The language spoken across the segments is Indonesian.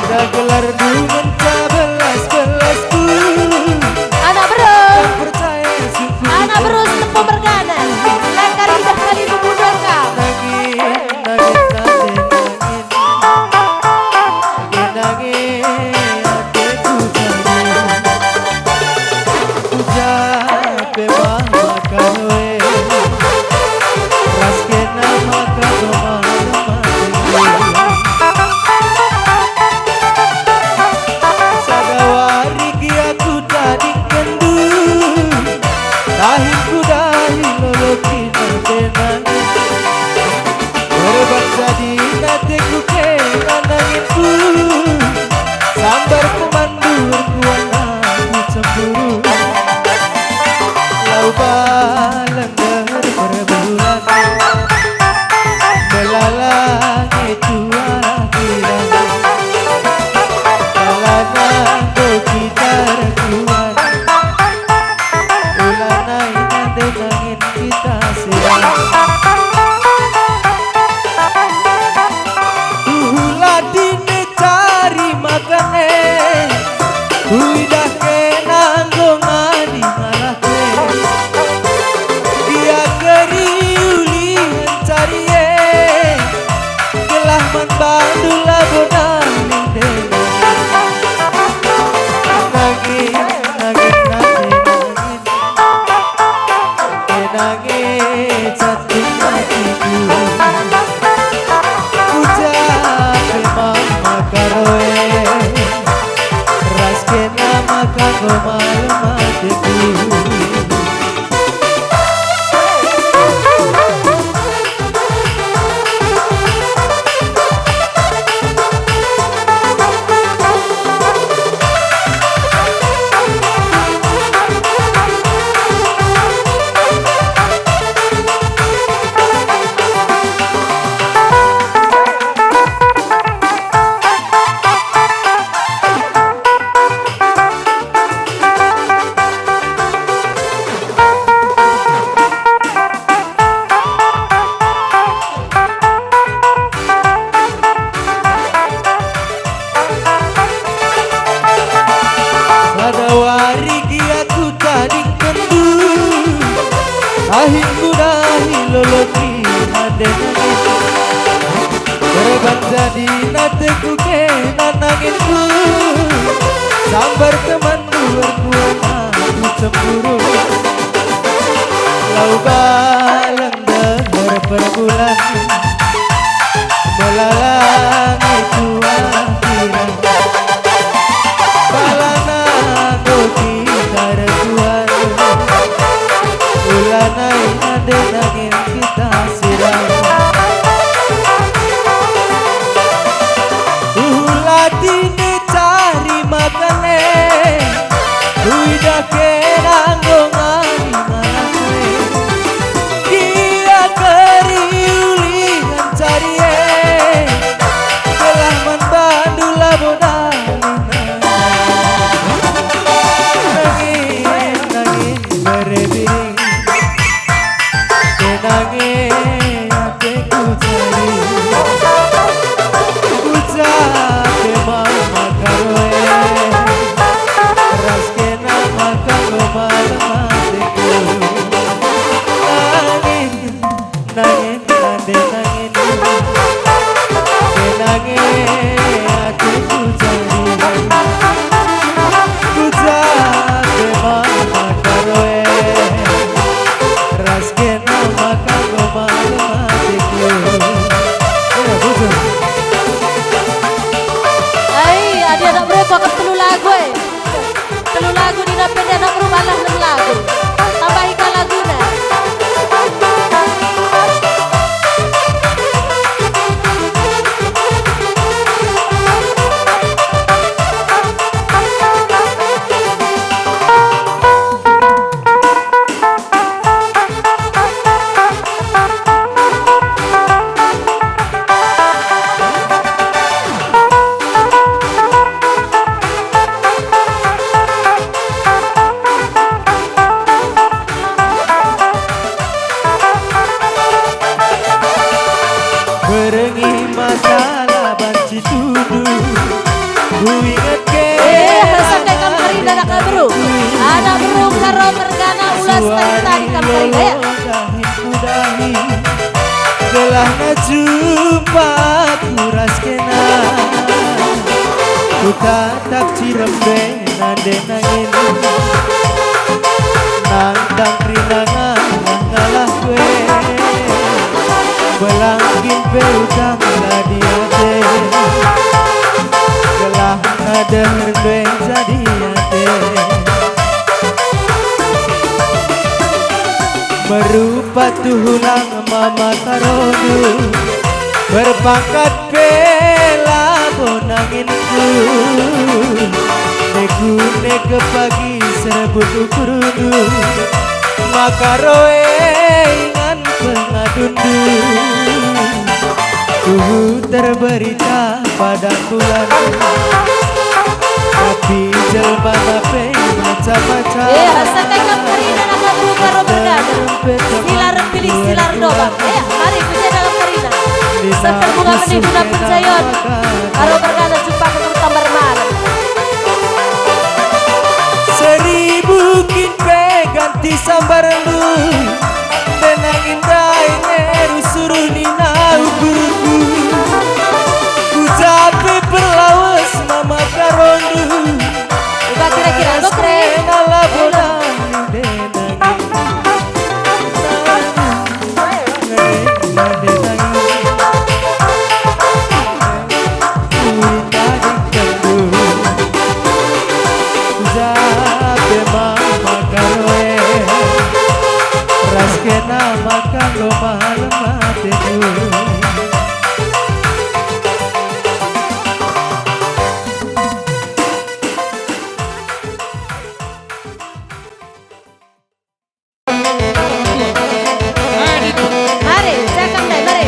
Ada gelar dumen belas-belasku. Anak berus, Tak percaya suku. anak berus tepung bergana. Lekar indah kali memudahkan. Nangin, nangin, nangin, nangin, nangin, hatiku jauh. Ucap mama kawe, raske nama kau malam-malam. Sadawari aku tadi kendu, tahinku dahi loloki nanti. Berbangsa di nateku ke nananginku, sambar pemandur kuana ku cemburu. Lau balender berbulan, melalangi tua kirana. Kalana koki terkuat, ulana inande nangin kita siang. Dine cari makane, udah kenanggo ngadi malake. Dia keriuli cari gelah man bandula bodaling dena. Nangin, nangin, nangin, nangin, nangin cantik hatiku. Mama karoe, raske nama kau malam-malamku. Sadawari aku tadi kendu, ahinku dahi loloki nandenangin. Berbangsa di nateku ke nananginku, sambar teman berkuana ku cemburu. Lau balender berbulan, melalangi tua kirana. Balana koki terkuat, ulana inade nangin kita siram. Ulatine cari makane, udah kenanggo ngani malake. Dia keriuli cari gelah man bandula bodaling. Nangin, nangin berebiring, kenangin hatiku jadi. Ucap mama karoe, raske nama kau malam-malamku. Nangin, nangin, nangin, nangin, kenangin hatiku jadi. Ucap mama karoe, raske nama kau malam-malamku. Ya bujur. Ay, ada anak berapa ke telu lagu telu lagu di dapat anak berubahlah 6 lagu. Tambah ikan laguna. Belah na jumpa kuras kena ku tatap cirembe nande nangin nang dangkri nangan ngalah gue belangkin berutang lah diate gelah nade gue jadi ate merupa tuhulang mama karodu berpangkat bela bonanginku neku neke pagi serebut ukurudu maka roe ingan pengadundu tuhu terberita pada bulan tapi jelma nape macam-macam setegap karina naga buka robergan silar pilih silar dobang mari bisa dalam karina setegap bunga benih guna pencayon karo berkata jumpa ketemu tambar malam seribu kinpe ganti sambar lu tenang indah ini suruh nina ukurku ku capek berlawas mama karondu uga kira-kira go kre nala bonang Raskena makan lo mahal matenu mari cakap deh mari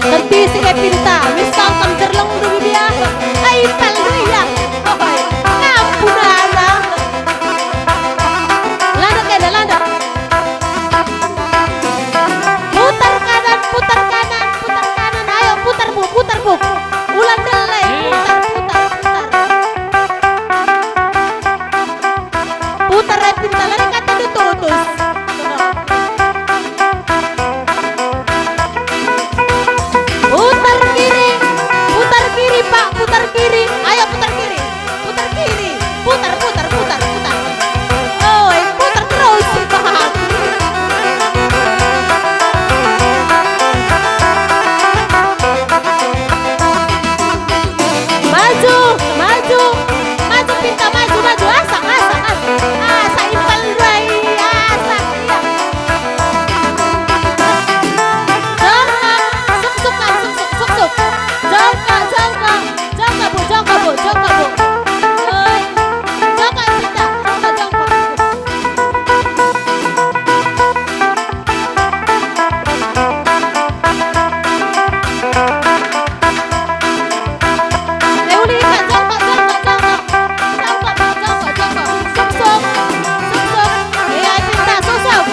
nanti si pinta misal kam terlang udah dia ay palria ngapunana landa kena landa putar kanan putar kanan putar kanan ayo putar bu ulang dele putar pintalan kata ditutus putar kiri pak putar kiri ayo putar kiri putar oh putar terus pak maju pinta maju asak impal rai asak ya jongka bu jongka pinta jongka Eulika jongka sok ya pinta sok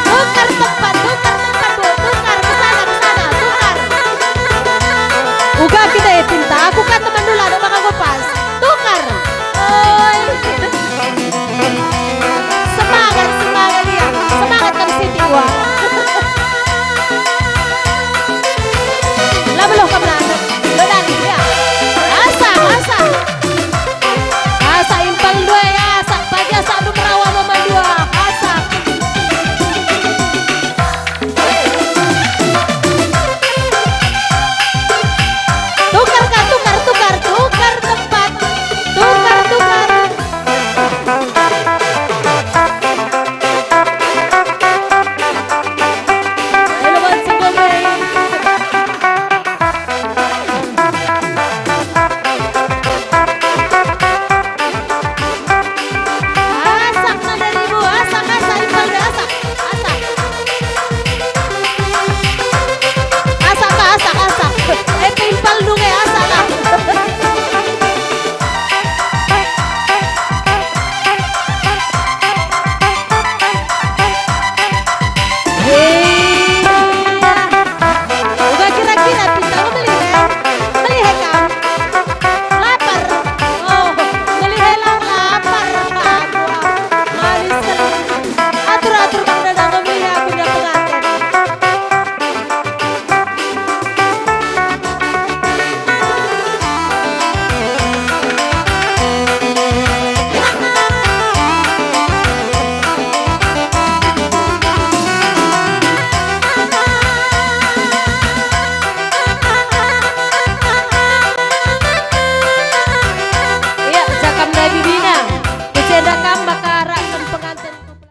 tukar tempat bu tukar kesana uga kita pinta aku kan teman dulu ada bakal pas tukar